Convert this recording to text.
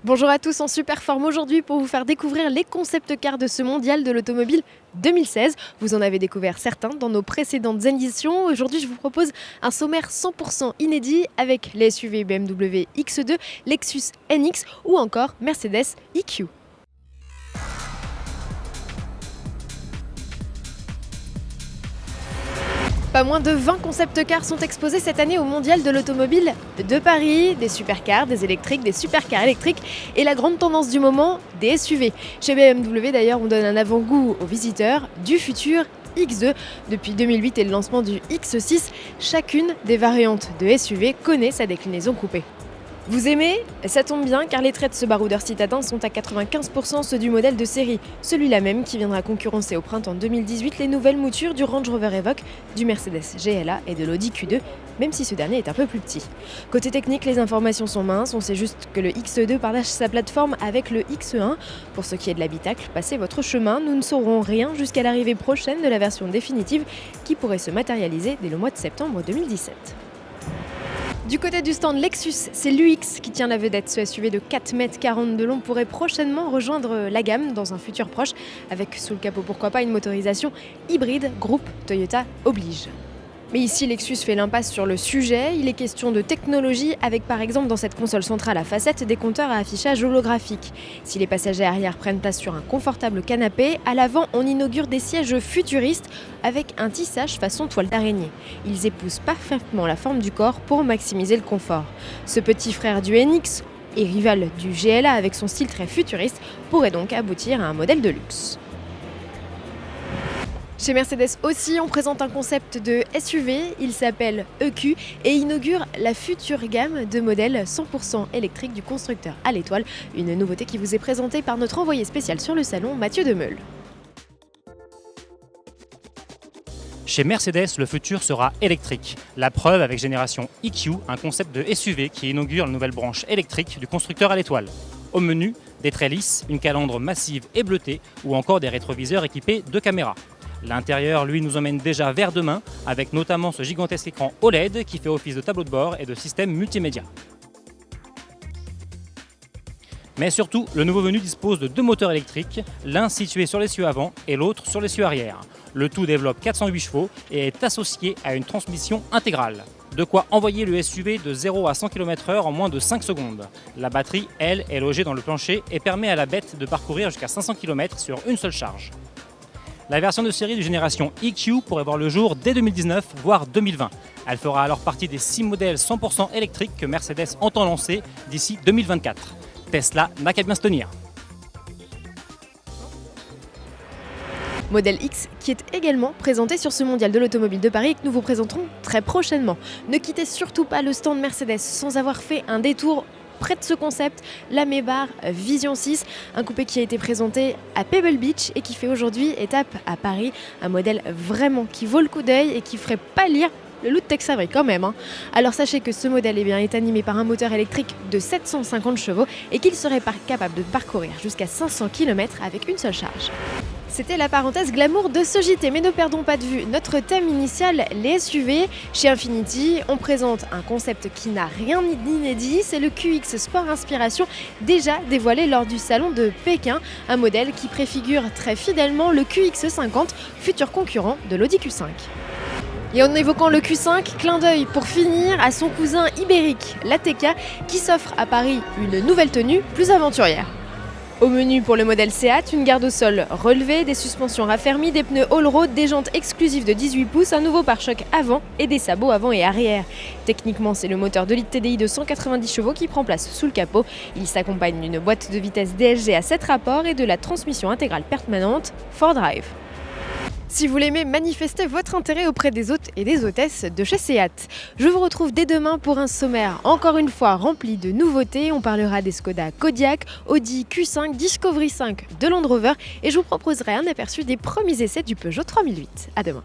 Bonjour à tous, en super forme aujourd'hui pour vous faire découvrir les concept cars de ce mondial de l'automobile 2016. Vous en avez découvert certains dans nos précédentes éditions. Aujourd'hui, je vous propose un sommaire 100% inédit avec les SUV BMW X2, Lexus NX ou encore Mercedes EQ. Pas moins de 20 concept cars sont exposés cette année au Mondial de l'Automobile de Paris. Des supercars, des électriques, des supercars électriques et la grande tendance du moment, des SUV. Chez BMW d'ailleurs, on donne un avant-goût aux visiteurs du futur X2. Depuis 2008 et le lancement du X6, chacune des variantes de SUV connaît sa déclinaison coupée. Vous aimez? Ça tombe bien car les traits de ce baroudeur citadin sont à 95% ceux du modèle de série, celui-là même qui viendra concurrencer au printemps 2018 les nouvelles moutures du Range Rover Evoque, du Mercedes GLA et de l'Audi Q2, même si ce dernier est un peu plus petit. Côté technique, les informations sont minces, on sait juste que le X2 partage sa plateforme avec le X1. Pour ce qui est de l'habitacle, passez votre chemin, nous ne saurons rien jusqu'à l'arrivée prochaine de la version définitive qui pourrait se matérialiser dès le mois de septembre 2017. Du côté du stand Lexus, c'est l'UX qui tient la vedette. Ce SUV de 4,40 m de long pourrait prochainement rejoindre la gamme dans un futur proche, avec sous le capot pourquoi pas une motorisation hybride, groupe Toyota oblige. Mais ici, Lexus fait l'impasse sur le sujet. Il est question de technologie avec par exemple dans cette console centrale à facettes des compteurs à affichage holographique. Si les passagers arrière prennent place sur un confortable canapé, à l'avant on inaugure des sièges futuristes avec un tissage façon toile d'araignée. Ils épousent parfaitement la forme du corps pour maximiser le confort. Ce petit frère du NX et rival du GLA avec son style très futuriste pourrait donc aboutir à un modèle de luxe. Chez Mercedes aussi, on présente un concept de SUV, il s'appelle EQ et inaugure la future gamme de modèles 100% électriques du constructeur à l'étoile, une nouveauté qui vous est présentée par notre envoyé spécial sur le salon, Mathieu Demeule. Chez Mercedes, le futur sera électrique. La preuve avec Génération EQ, un concept de SUV qui inaugure la nouvelle branche électrique du constructeur à l'étoile. Au menu, des traits lisses, une calandre massive et bleutée ou encore des rétroviseurs équipés de caméras. L'intérieur, lui, nous emmène déjà vers demain, avec notamment ce gigantesque écran OLED qui fait office de tableau de bord et de système multimédia. Mais surtout, le nouveau venu dispose de deux moteurs électriques, l'un situé sur l'essieu avant et l'autre sur l'essieu arrière. Le tout développe 408 chevaux et est associé à une transmission intégrale. De quoi envoyer le SUV de 0 à 100 km/h en moins de 5 secondes. La batterie, elle, est logée dans le plancher et permet à la bête de parcourir jusqu'à 500 km sur une seule charge. La version de série de génération EQ pourrait voir le jour dès 2019, voire 2020. Elle fera alors partie des 6 modèles 100% électriques que Mercedes entend lancer d'ici 2024. Tesla n'a qu'à bien se tenir. Modèle X qui est également présenté sur ce mondial de l'automobile de Paris et que nous vous présenterons très prochainement. Ne quittez surtout pas le stand Mercedes sans avoir fait un détour près de ce concept, la Maybach Vision 6, un coupé qui a été présenté à Pebble Beach et qui fait aujourd'hui étape à Paris, un modèle vraiment qui vaut le coup d'œil et qui ferait pâlir le loup de Tex Avery quand même. Alors sachez que ce modèle est animé par un moteur électrique de 750 chevaux et qu'il serait capable de parcourir jusqu'à 500 km avec une seule charge. C'était la parenthèse glamour de ce JT, mais ne perdons pas de vue notre thème initial, les SUV. Chez Infiniti, on présente un concept qui n'a rien d'inédit, c'est le QX Sport Inspiration, déjà dévoilé lors du salon de Pékin, un modèle qui préfigure très fidèlement le QX50, futur concurrent de l'Audi Q5. Et en évoquant le Q5, clin d'œil pour finir à son cousin ibérique, l'ATK, qui s'offre à Paris une nouvelle tenue plus aventurière. Au menu pour le modèle Seat, une garde au sol relevée, des suspensions raffermies, des pneus all-road, des jantes exclusives de 18 pouces, un nouveau pare-choc avant et des sabots avant et arrière. Techniquement, c'est le moteur 2 litres TDI de 190 chevaux qui prend place sous le capot. Il s'accompagne d'une boîte de vitesse DSG à 7 rapports et de la transmission intégrale permanente 4Drive. Si vous l'aimez, manifestez votre intérêt auprès des hôtes et des hôtesses de chez Seat. Je vous retrouve dès demain pour un sommaire encore une fois rempli de nouveautés. On parlera des Skoda Kodiaq, Audi Q5, Discovery 5 de Land Rover et je vous proposerai un aperçu des premiers essais du Peugeot 3008. À demain.